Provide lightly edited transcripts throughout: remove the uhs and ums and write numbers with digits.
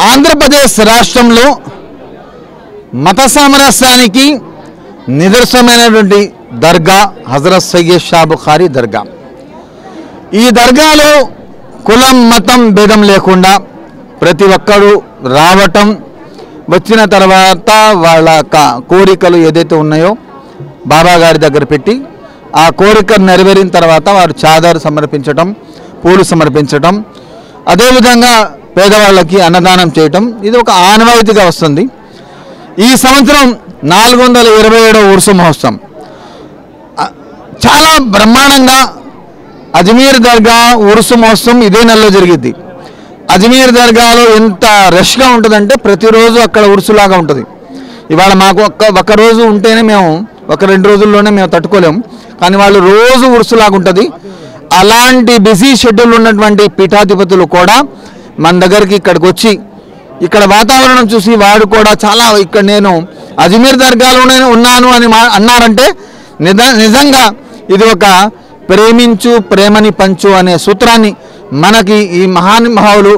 ఆంధ్రప్రదేశ్ రాష్ట్రంలో మత సామరస్యానికి నిదర్శనమైనటువంటి దర్గా హజరత్ సయ్యద్ షా బుఖారీ దర్గా. ఈ దర్గాలో కులం మతం భేదం లేకుండా ప్రతి ఒక్కరూ రావటం, వచ్చిన తర్వాత వాళ్ళ కోరికలు ఏదైతే ఉన్నాయో బాబా గారి దగ్గర పెట్టి ఆ కోరికను నెరవేరిన తర్వాత వారు చాదర్ సమర్పించటం, పూలు సమర్పించటం, అదేవిధంగా పేదవాళ్ళకి అన్నదానం చేయటం ఇది ఒక ఆనవాయితీగా వస్తుంది. ఈ సంవత్సరం 427వ ఉరుసు మహోత్సవం చాలా బ్రహ్మాండంగా అజ్మీర్ దర్గా ఉరుసు మహోత్సవం ఇదే నెలలో జరిగింది. అజ్మీర్ దర్గాలో ఎంత రష్గా ఉంటుందంటే ప్రతిరోజు అక్కడ ఉరుసులాగా ఉంటుంది. ఇవాళ మాకు ఒక రోజు ఉంటేనే మేము ఒక 2 రోజుల్లోనే మేము తట్టుకోలేము, కానీ వాళ్ళు రోజు ఉరుసులాగా ఉంటుంది. అలాంటి బిజీ షెడ్యూల్ ఉన్నటువంటి పీఠాధిపతులు కూడా మన దగ్గరికి ఇక్కడికి వచ్చి ఇక్కడ వాతావరణం చూసి వాడు కూడా చాలా ఇక్కడ నేను అజ్మీర్ దర్గాలోనే ఉన్నాను అని అన్నారంటే నిజంగా ఇది ఒక ప్రేమించు ప్రేమని పంచు అనే సూత్రాన్ని మనకి ఈ మహానుభావులు,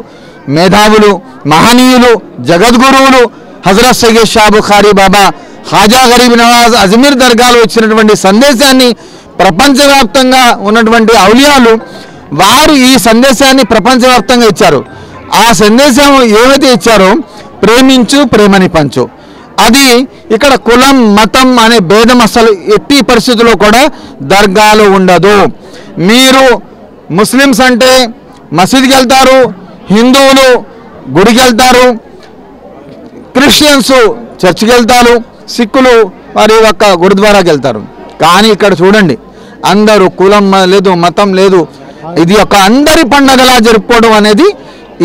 మేధావులు, మహనీయులు, జగద్గురువులు హజరత్ సయ్యద్ షా బుఖారీ బాబా హాజా గరీబ్ నవాజ్ అజ్మీర్ దర్గాలో ఇచ్చినటువంటి సందేశాన్ని ప్రపంచవ్యాప్తంగా ఉన్నటువంటి ఔలియాలు వారు ఈ సందేశాన్ని ప్రపంచవ్యాప్తంగా ఇచ్చారు. ఆ సందేశం ఏమైతే ఇచ్చారో ప్రేమించు ప్రేమని పంచు, అది ఇక్కడ కులం మతం అనే భేదం అసలు ఎట్టి పరిస్థితుల్లో కూడా దర్గాలో ఉండదు. మీరు ముస్లిమ్స్ అంటే మసీద్కి వెళ్తారు, హిందువులు గుడికి వెళ్తారు, క్రిస్టియన్స్ చర్చికి వెళ్తారు, సిక్కులు వారి యొక్క గురుద్వారాకి వెళ్తారు. కానీ ఇక్కడ చూడండి, అందరూ కులం లేదు మతం లేదు, ఇది ఒక అందరి పండగలా జరుపుకోవడం అనేది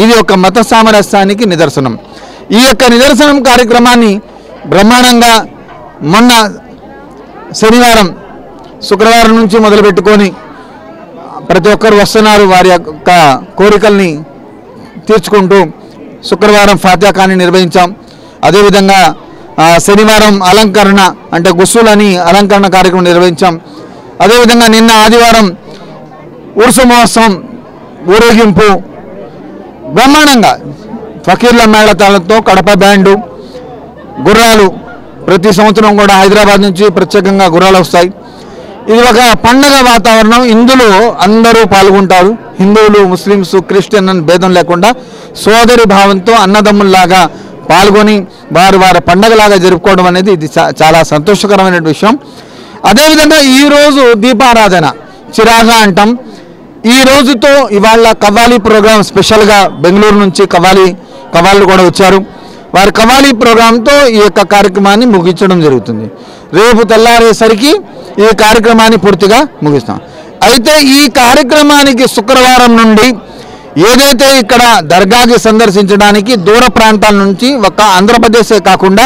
ఇది ఒక మత సామరస్యానికి నిదర్శనం. ఈ యొక్క నిదర్శనం కార్యక్రమాన్ని బ్రహ్మాండంగా మొన్న శనివారం శుక్రవారం నుంచి మొదలుపెట్టుకొని ప్రతి ఒక్కరు వస్తున్నారు, వారి యొక్క కోరికల్ని తీర్చుకుంటూ శుక్రవారం ఫాతిహాని నిర్వహించాం. అదేవిధంగా శనివారం అలంకరణ అంటే గుస్సులు అని అలంకరణ కార్యక్రమం నిర్వహించాం. అదేవిధంగా నిన్న ఆదివారం ఉరుసు మహోత్సవం ఊరేగింపు బ్రహ్మాండంగా ఫకీర్ల మేళతాలతో కడప బ్యాండు గుర్రాలు ప్రతి సంవత్సరం కూడా హైదరాబాద్ నుంచి ప్రత్యేకంగా గుర్రాలు వస్తాయి. ఇది ఒక పండగ వాతావరణం, ఇందులో అందరూ పాల్గొంటారు. హిందువులు, ముస్లిమ్స్, క్రిస్టియన్ అని భేదం లేకుండా సోదరి భావంతో అన్నదమ్ముల్లాగా పాల్గొని వారి పండగలాగా జరుపుకోవడం అనేది ఇది చాలా సంతోషకరమైన విషయం. అదేవిధంగా ఈరోజు దీపారాధన చిరాగా అంటాం. ఈ రోజుతో ఇవాళ కవ్వాలి ప్రోగ్రాం స్పెషల్గా బెంగళూరు నుంచి కవ్వాళ్ళు కూడా వచ్చారు. వారి కవ్వాలి ప్రోగ్రాంతో ఈ యొక్క కార్యక్రమాన్ని ముగించడం జరుగుతుంది. రేపు తెల్లారేసరికి ఈ కార్యక్రమాన్ని పూర్తిగా ముగిస్తాం. అయితే ఈ కార్యక్రమానికి శుక్రవారం నుండి ఏదైతే ఇక్కడ దర్గాకి సందర్శించడానికి దూర ప్రాంతాల నుంచి ఒక ఆంధ్రప్రదేశే కాకుండా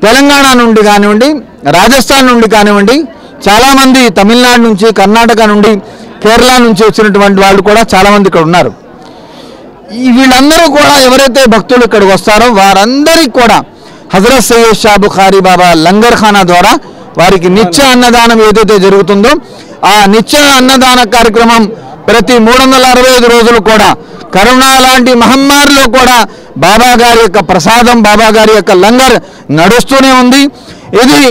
తెలంగాణ నుండి కానివ్వండి, రాజస్థాన్ నుండి కానివ్వండి, చాలామంది తమిళనాడు నుంచి, కర్ణాటక నుండి, కేరళ నుంచి వచ్చినటువంటి వాళ్ళు కూడా చాలామంది ఇక్కడ ఉన్నారు. వీళ్ళందరూ కూడా ఎవరైతే భక్తులు ఇక్కడికి వస్తారో వారందరికీ కూడా హజరత్ సయ్యద్ షా బుఖారీ బాబా లంగర్ ఖానా ద్వారా వారికి నిత్య అన్నదానం ఏదైతే జరుగుతుందో ఆ నిత్య అన్నదాన కార్యక్రమం ప్రతి 365 రోజులు కూడా కరోనా లాంటి మహమ్మారిలో కూడా బాబా గారి యొక్క ప్రసాదం, బాబా గారి యొక్క లంగర్ నడుస్తూనే ఉంది. ఇది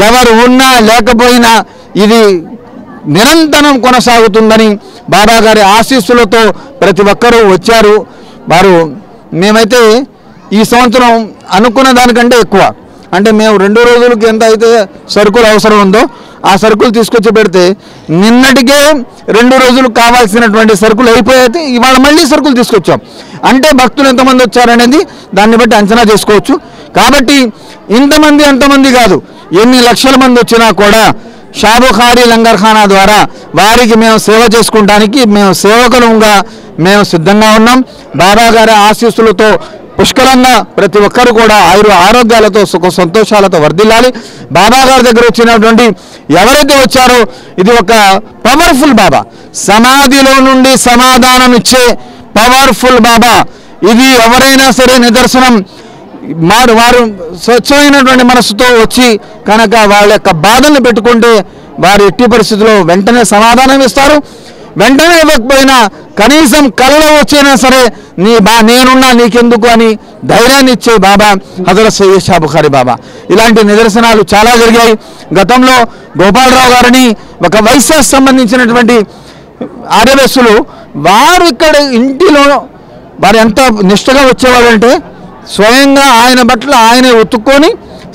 ఎవరు ఉన్నా లేకపోయినా ఇది నిరంతరం కొనసాగుతుందని బాబా గారి ఆశీస్సులతో ప్రతి ఒక్కరూ వచ్చారు. మేమైతే ఈ సంవత్సరం అనుకున్న దానికంటే ఎక్కువ, అంటే మేము 2 రోజులకి ఎంత అయితే సరుకులు అవసరం ఉందో ఆ సరుకులు తీసుకొచ్చి పెడితే నిన్నటికే 2 రోజులు కావాల్సినటువంటి సరుకులు అయిపోయాయి. ఇవాళ మళ్ళీ సరుకులు తీసుకొచ్చాం. అంటే భక్తులు ఎంతమంది వచ్చారనేది దాన్ని బట్టి అంచనా చేసుకోవచ్చు. కాబట్టి ఇంతమంది అంతమంది కాదు, ఎన్ని లక్షల మంది వచ్చినా కూడా షా బుఖారీ లంగర్ ఖానా ద్వారా వారికి మేము సేవ చేసుకోవడానికి మేము సేవకులంగా మేము సిద్ధంగా ఉన్నాం. బాబా గారి ఆశీస్సులతో పుష్కలంగా ప్రతి ఒక్కరు కూడా ఆరోగ్యాలతో సుఖ సంతోషాలతో వర్ధిల్లాలి. బాబా గారి దగ్గర వచ్చినటువంటి ఎవరైతే వచ్చారో ఇది ఒక పవర్ఫుల్ బాబా, సమాధిలో నుండి సమాధానం ఇచ్చే పవర్ఫుల్ బాబా. ఇది ఎవరైనా సరే నిదర్శనం. వారు స్వచ్ఛమైనటువంటి మనసుతో వచ్చి కనుక వాళ్ళ యొక్క బాధలను పెట్టుకుంటే వారు ఎట్టి పరిస్థితుల్లో వెంటనే సమాధానం ఇస్తారు. వెంటనే ఇవ్వకపోయినా కనీసం కలలో వచ్చినా సరే నేనున్నా నీకెందుకు అని ధైర్యాన్ని ఇచ్చే బాబా హజరత్ సయ్యద్ షా బుఖారీ బాబా. ఇలాంటి నిదర్శనాలు చాలా జరిగాయి. గతంలో గోపాలరావు గారిని ఒక వైశ్యాస్ సంబంధించినటువంటి ఆర్యవేశ్యులు వారు ఇక్కడ ఇంటిలో వారు ఎంత నిష్ఠగా వచ్చేవాళ్ళంటే స్వయంగా ఆయన బట్టలు ఆయనే ఉతుక్కొని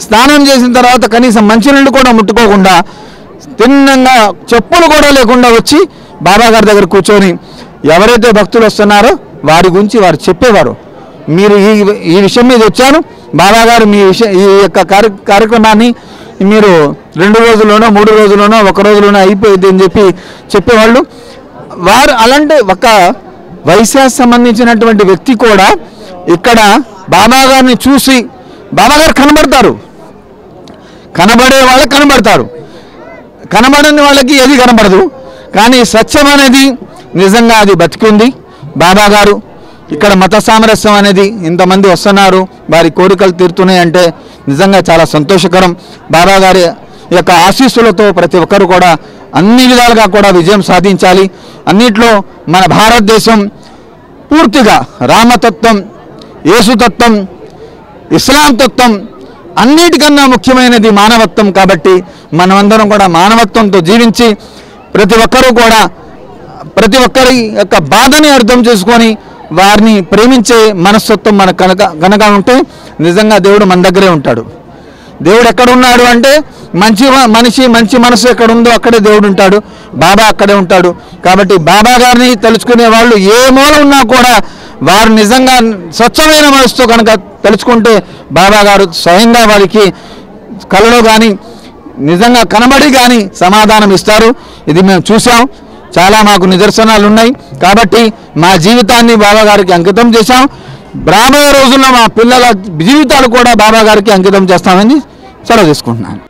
స్నానం చేసిన తర్వాత కనీసం మంచినీళ్ళు కూడా ముట్టుకోకుండా తిన్నంగా చెప్పులు కూడా లేకుండా వచ్చి బాబా గారి దగ్గర కూర్చొని ఎవరైతే భక్తులు వస్తున్నారో వారి గురించి వారు చెప్పేవారు. మీరు ఈ విషయం మీద వచ్చాను బాబా గారు, ఈ యొక్క కార్యక్రమాన్ని మీరు 2 రోజుల్లోనో 3 రోజుల్లోనో 1 రోజులోనో అయిపోయింది అని చెప్పేవాళ్ళు. వారు అలాంటి ఒక వైశ్యాస్ సంబంధించినటువంటి వ్యక్తి కూడా ఇక్కడ బాబా గారిని చూసి బాబా గారు కనబడతారు, కనబడే వాళ్ళకి కనబడతారు, కనబడని వాళ్ళకి ఏది కనబడదు. కానీ సత్యం అనేది నిజంగా అది బతికింది. బాబా గారు ఇక్కడ మత సామరస్యం అనేది ఇంతమంది వస్తున్నారు, వారి కోరికలు తీరుతున్నాయంటే నిజంగా చాలా సంతోషకరం. బాబా గారి యొక్క ఆశీస్సులతో ప్రతి ఒక్కరు కూడా అన్ని విధాలుగా కూడా విజయం సాధించాలి. అన్నిట్లో మన భారతదేశం పూర్తిగా రామతత్వం, యేసుతత్వం, ఇస్లాం తత్వం అన్నిటికన్నా ముఖ్యమైనది మానవత్వం. కాబట్టి మనమందరం కూడా మానవత్వంతో జీవించి ప్రతి ఒక్కరూ కూడా ప్రతి ఒక్కరి యొక్క బాధని అర్థం చేసుకొని వారిని ప్రేమించే మనస్తత్వం మనకు కనుక ఉంటే నిజంగా దేవుడు మన దగ్గరే ఉంటాడు. దేవుడు ఎక్కడ ఉన్నాడు అంటే మంచి మనసు ఎక్కడ ఉందో అక్కడే దేవుడు ఉంటాడు, బాబా అక్కడే ఉంటాడు. కాబట్టి బాబా గారిని తలుచుకునే వాళ్ళు ఏ మూల ఉన్నా కూడా వారు నిజంగా స్వచ్ఛమైన మనసుతో కనుక తలుచుకుంటే బాబా గారు స్వయంగా వారికి కలలో కానీ నిజంగా కనబడి కానీ సమాధానం ఇస్తారు. ఇది మేము చూసాం, చాలా మాకు నిదర్శనాలు ఉన్నాయి. కాబట్టి మా జీవితాన్ని బాబా గారికి అంకితం చేశాం. రాబోయే రోజుల్లో మా పిల్లల జీవితాలు కూడా బాబా గారికి అంకితం చేస్తామని సెలవు తీసుకుంటున్నాను.